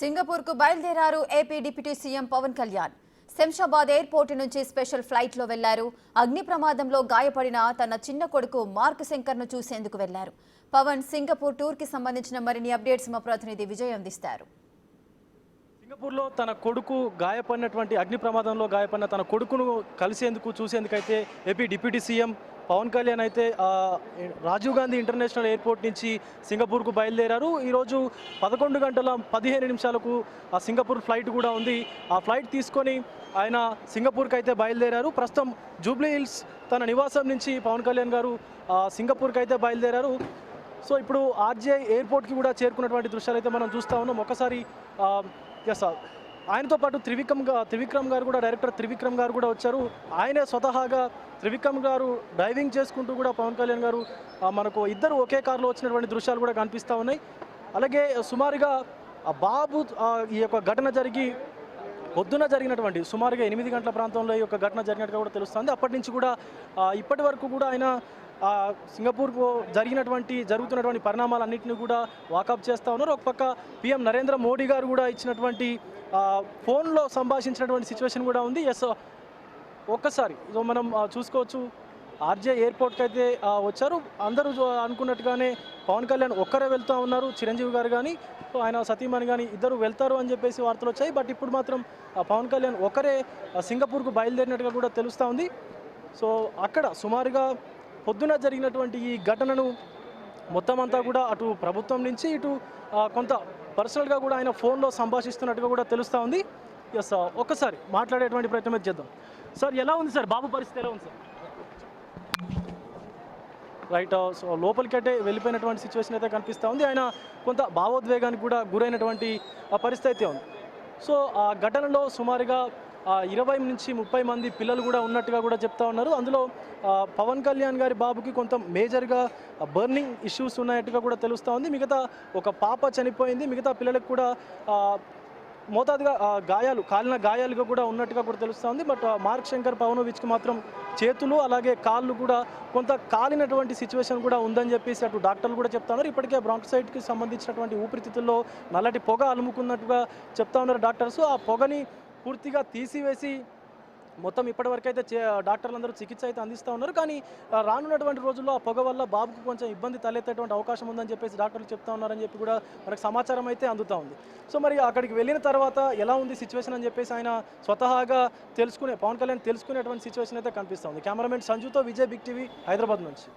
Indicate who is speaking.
Speaker 1: Singapore కు బయలుదేరారు AP deputy CM Pawan Kalyan. Shamshabad airport నుంచి స్పెషల్ ఫ్లైట్ లో వెళ్లారు. అగ్ని ప్రమాదంలో గాయపడిన తన చిన్న కొడుకు మార్క్ శంకర్ ను చూసేందుకు వెళ్లారు. పవన్ సింగపూర్ టూర్ కి సంబంధించిన మరిన్ని అప్డేట్స్ మా ప్రతినిధి విజయ్ అందిస్తారు.
Speaker 2: సింగపూర్లో తన కొడుకు గాయపడినటువంటి అగ్ని ప్రమాదంలో గాయపడిన తన కొడుకును చూసేందుకైతే AP deputy CM Pawan Kalyan అయితే రాజీవ్ గాంధీ ఇంటర్నేషనల్ ఎయిర్పోర్ట్ నుంచి సింగపూర్కు బయలుదేరారు. ఈరోజు 11:15 ఆ సింగపూర్ ఫ్లైట్ కూడా ఉంది. ఆ ఫ్లైట్ తీసుకొని ఆయన సింగపూర్కి అయితే బయలుదేరారు. ప్రస్తుతం జూబ్లీ హిల్స్ తన నివాసం నుంచి పవన్ కళ్యాణ్ గారు సింగపూర్కి అయితే బయలుదేరారు. సో ఇప్పుడు ఆర్జీఐ ఎయిర్పోర్ట్కి కూడా చేరుకున్నటువంటి దృశ్యాలు అయితే మనం చూస్తూ ఉన్నాం. ఒకసారి ఆయనతో పాటు త్రివిక్రమ్ గారు కూడా, డైరెక్టర్ త్రివిక్రమ్ గారు కూడా వచ్చారు. ఆయనే స్వతహాగా త్రివిక్రమ్ గారు డ్రైవింగ్ చేసుకుంటూ కూడా పవన్ కళ్యాణ్ గారు మనకు ఇద్దరు ఒకే కారులో వచ్చినటువంటి దృశ్యాలు కూడా కనిపిస్తూ ఉన్నాయి. అలాగే సుమారుగా బాబు ఈ యొక్క ఘటన పొద్దున జరిగినటువంటి సుమారుగా 8 గంటల ప్రాంతంలో ఈ యొక్క ఘటన జరిగినట్టుగా కూడా తెలుస్తుంది. అప్పటి నుంచి కూడా ఇప్పటి వరకు కూడా ఆయన సింగపూర్కు జరుగుతున్నటువంటి పరిణామాలన్నింటినీ కూడా వాకప్ చేస్తూ ఉన్నారు. ఒక పక్క పీఎం నరేంద్ర మోడీ గారు కూడా ఇచ్చినటువంటి ఫోన్లో సంభాషించినటువంటి సిచ్యువేషన్ కూడా ఉంది. ఒక్కసారి మనం చూసుకోవచ్చు. ఆర్జే ఎయిర్పోర్ట్కి అయితే వచ్చారు. అందరూ అనుకున్నట్టుగానే పవన్ కళ్యాణ్ ఒక్కరే వెళ్తూ ఉన్నారు. చిరంజీవి గారు కానీ ఆయన సతీమణి కానీ ఇద్దరు వెళ్తారు అని చెప్పేసి వార్తలు వచ్చాయి. బట్ ఇప్పుడు మాత్రం పవన్ కళ్యాణ్ ఒక్కరే సింగపూర్కు బయలుదేరినట్టుగా కూడా తెలుస్తూ ఉంది. సో అక్కడ సుమారుగా పొద్దున జరిగినటువంటి ఈ ఘటనను మొత్తం అంతా కూడా అటు ప్రభుత్వం నుంచి ఇటు కొంత పర్సనల్గా కూడా ఆయన ఫోన్లో సంభాషిస్తున్నట్టుగా కూడా తెలుస్తూ ఉంది. ఒక్కసారి మాట్లాడేటువంటి ప్రయత్నం అయితే చేద్దాం. సార్, ఎలా ఉంది సార్? బాబు పరిస్థితి ఎలా ఉంది సార్? రైట్. సో లోపలికైతే వెళ్ళిపోయినటువంటి సిచ్యువేషన్ అయితే కనిపిస్తూ ఉంది. ఆయన కొంత భావోద్వేగానికి కూడా గురైనటువంటి పరిస్థితి అయితే ఉంది. సో ఆ ఘటనలో సుమారుగా 20 నుంచి 30 మంది పిల్లలు కూడా ఉన్నట్టుగా కూడా చెప్తా ఉన్నారు. అందులో పవన్ కళ్యాణ్ గారి బాబుకి కొంత మేజర్గా బర్నింగ్ ఇష్యూస్ ఉన్నట్టుగా కూడా తెలుస్తూ ఉంది. మిగతా ఒక పాప చనిపోయింది. మిగతా పిల్లలకు కూడా మోతాదుగా కాలిన గాయాలుగా కూడా ఉన్నట్టుగా కూడా తెలుస్తూ ఉంది. బట్ మార్క్ శంకర్ పవనోవిచ్కి మాత్రం చేతులు అలాగే కాళ్ళు కూడా కొంత కాలినటువంటి సిచ్యువేషన్ కూడా ఉందని చెప్పేసి అటు డాక్టర్లు కూడా చెప్తా ఉన్నారు. ఇప్పటికే బ్రాంకసైట్కి సంబంధించినటువంటి ఊపిరితిత్తుల్లో నల్లటి పొగ అలుముకున్నట్టుగా చెప్తా ఉన్నారు డాక్టర్స్. ఆ పొగని పూర్తిగా తీసివేసి మొత్తం ఇప్పటివరకు అయితే డాక్టర్లందరూ చికిత్స అయితే అందిస్తూ ఉన్నారు. కానీ రానున్నటువంటి రోజుల్లో ఆ పొగ వల్ల బాబుకు కొంచెం ఇబ్బంది తలెత్తేటువంటి అవకాశం ఉందని చెప్పేసి డాక్టర్లు చెప్తా ఉన్నారని చెప్పి కూడా మనకు సమాచారం అయితే అందుతూ ఉంది. సో మరి అక్కడికి వెళ్ళిన తర్వాత ఎలా ఉంది సిచ్యువేషన్ అని చెప్పేసి ఆయన స్వతహాగా పవన్ కళ్యాణ్ తెలుసుకునేటువంటి సిచ్యువేషన్ అయితే కనిపిస్తూ ఉంది. కెమెరామెన్ సంజుతో విజయ్, బిగ్ టీవీ, హైదరాబాద్ నుంచి.